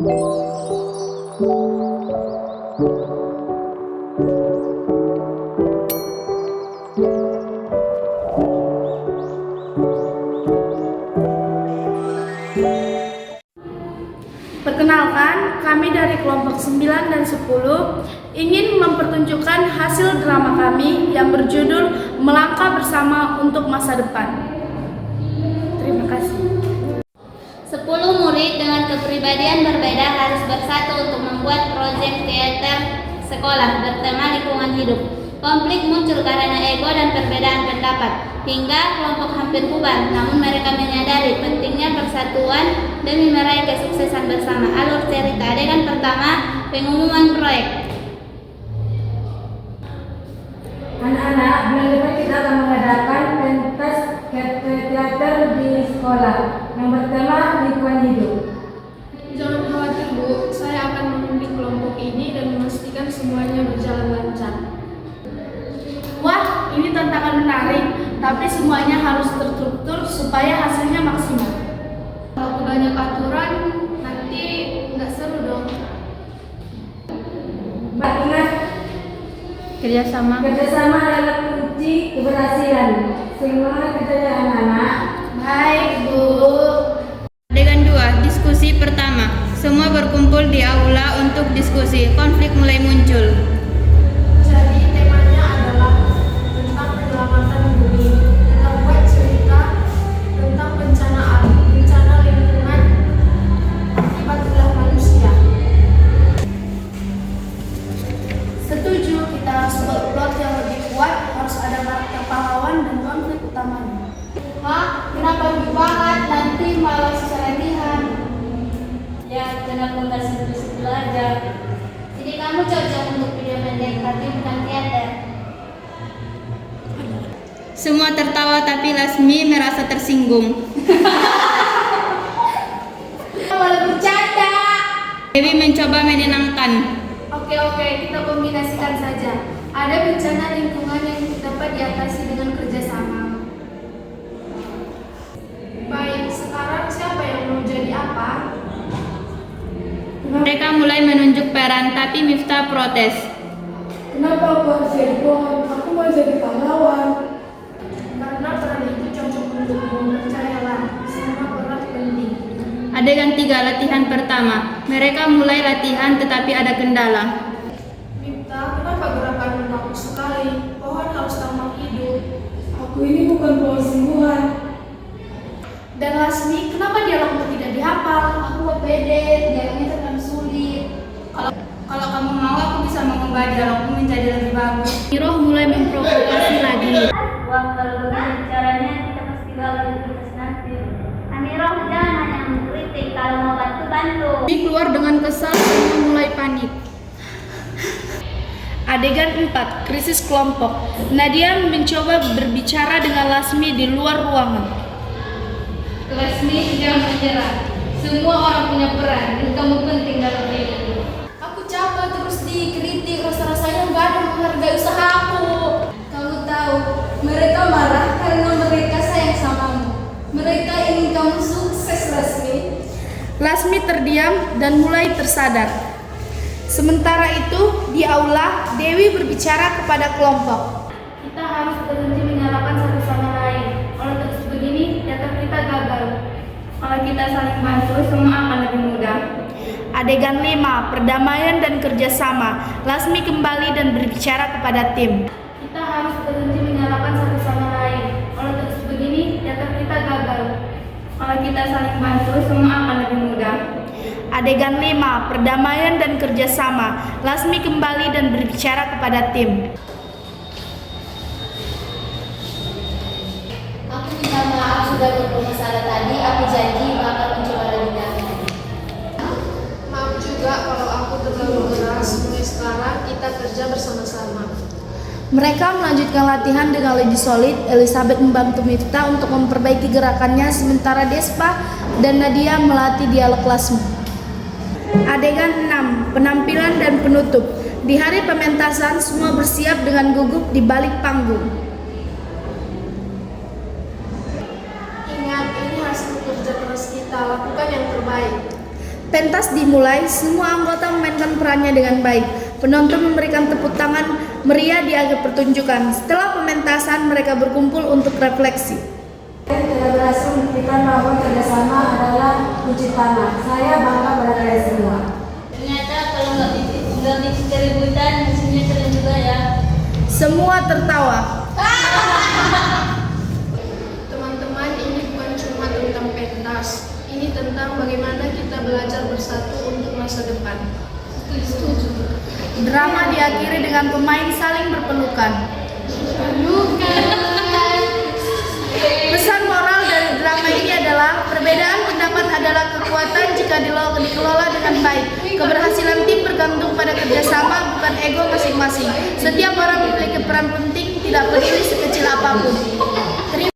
Perkenalkan, kami dari kelompok 9 dan 10 ingin mempertunjukkan hasil drama kami yang berjudul Melangkah Bersama untuk Masa Depan. Terima kasih. 10 murid dengan kepribadian berbeda harus bersatu untuk membuat proyek teater sekolah bertema lingkungan hidup. Konflik muncul karena ego dan perbedaan pendapat, hingga kelompok hampir bubar. Namun mereka menyadari pentingnya persatuan demi meraih kesuksesan bersama. Alur cerita adegan pertama, pengumuman proyek. Anak-anak, bulan depan kita akan mengadakan pentas teater di sekolah yang bertema lingkungan hidup. Jangan khawatir Bu, saya akan membimbing kelompok ini dan memastikan semuanya berjalan lancar. Wah, ini tantangan menarik, tapi semuanya harus terstruktur supaya hasilnya maksimal. Kalau banyak aturan, nanti nggak seru dong. Mbak ingat, Kerjasama. kerjasama adalah kunci keberhasilan. Semangat kerjanya anak-anak. Baik, Bu. Adegan 2, diskusi pertama. Semua berkumpul di aula untuk diskusi. Konflik mulai muncul. Jadi temanya adalah tentang penyelamatan bumi. Kita buat cerita tentang bencana lingkungan akibat ulah manusia. Setuju, kita harus buat plot yang lebih kuat, harus ada karakter pahlawan dan konflik utamanya. Hah? Kenapa lebih banget? Nanti malah susah latihan. Ya, kenapa nggak serius belajar? Jadi kamu cocok untuk video pendek, tapi bukan teater. Semua tertawa tapi Lasmi merasa tersinggung. Malah bercanda. Dewi mencoba menenangkan. Oke, kita kombinasikan saja. Ada bencana lingkungan yang dapat diatasi dengan kerjasama. Baik, sekarang siapa yang mau jadi apa? Mereka mulai menunjuk peran, tapi Miftah protes. Kenapa aku harus jadi pohon? Aku mau jadi pahlawan. Karena peran itu cocok untukmu, percayalah, semua peran penting. Adegan 3, latihan pertama. Mereka mulai latihan tetapi ada kendala. Mifta, kenapa gerakanmu bagus sekali? Pohon harus tampak hidup. Aku ini bukan pohon sungguhan. Dan Lasmi, kenapa dialogmu tidak dihafal? Aku pede, dialognya terlalu sulit. Kalau kamu mau, aku bisa mengubah dialogmu menjadi lebih bagus. Miroh mulai memprovokasi lagi. Wah, kalau begitu caranya kita pasti gagal di tugas nanti. Amirah, jangan hanya mengkritik, kalau mau bantu-bantu. Lasmi keluar dengan kesal dan mulai panik. Adegan 4, krisis kelompok. Nadia mencoba berbicara dengan Lasmi di luar ruangan. Lasmi, jangan menyerah. Semua orang punya peran dan kamu penting dalam ini. Aku capek terus dikritik, rasa-rasanya nggak ada menghargai usahaku. Kamu tahu, mereka marah karena mereka sayang samamu. Mereka ingin kamu sukses, Lasmi. Lasmi terdiam dan mulai tersadar. Sementara itu, di aula, Dewi berbicara kepada kelompok. Kita harus berhenti menyalahkan satu sama lain. Kalau terus begini, teater kita gagal. Kalau kita saling bantu, semua akan lebih mudah. Adegan 5, perdamaian dan kerjasama. Lasmi kembali dan berbicara kepada tim. Kita harus berhenti menyalahkan satu sama lain. Kalau terus begini, teater kita gagal. Kalau kita saling bantu, semua akan lebih mudah. Adegan 5, perdamaian dan kerjasama. Lasmi kembali dan berbicara kepada tim. Aku minta maaf sudah bermasalah tadi. Aku janji bakal mencoba lebih lagi. Maaf juga kalau aku terlalu keras. Mulai sekarang kita kerja bersama-sama. Mereka melanjutkan latihan dengan lebih solid. Elizabeth membantu Miftah untuk memperbaiki gerakannya, sementara Despa dan Nadia melatih dialog Lasmi. Adegan 6, penampilan dan penutup. Di hari pementasan, semua bersiap dengan gugup di balik panggung. Ingat, ini hasil kerja keras kita. Lakukan yang terbaik. pentas dimulai, semua anggota memainkan perannya dengan baik. Penonton memberikan tepuk tangan meriah di akhir pertunjukan. Setelah pementasan, mereka berkumpul untuk refleksi. Telah berhasil membuktikan bahwa kerjasama adalah kunci utama. Saya bangga pada kalian semua. Ternyata kalau nggak bikin keributan, hasilnya keren juga ya. Semua tertawa. Teman-teman, ini bukan cuma tentang pentas. Ini tentang bagaimana kita belajar bersatu untuk masa depan. Setuju. Drama diakhiri dengan pemain saling berpelukan. Pesan moral dari drama ini adalah perbedaan pendapat adalah kekuatan jika dikelola dengan baik. Keberhasilan tim bergantung pada kerjasama, bukan ego masing-masing. Setiap orang memiliki peran penting, tidak peduli sekecil apapun.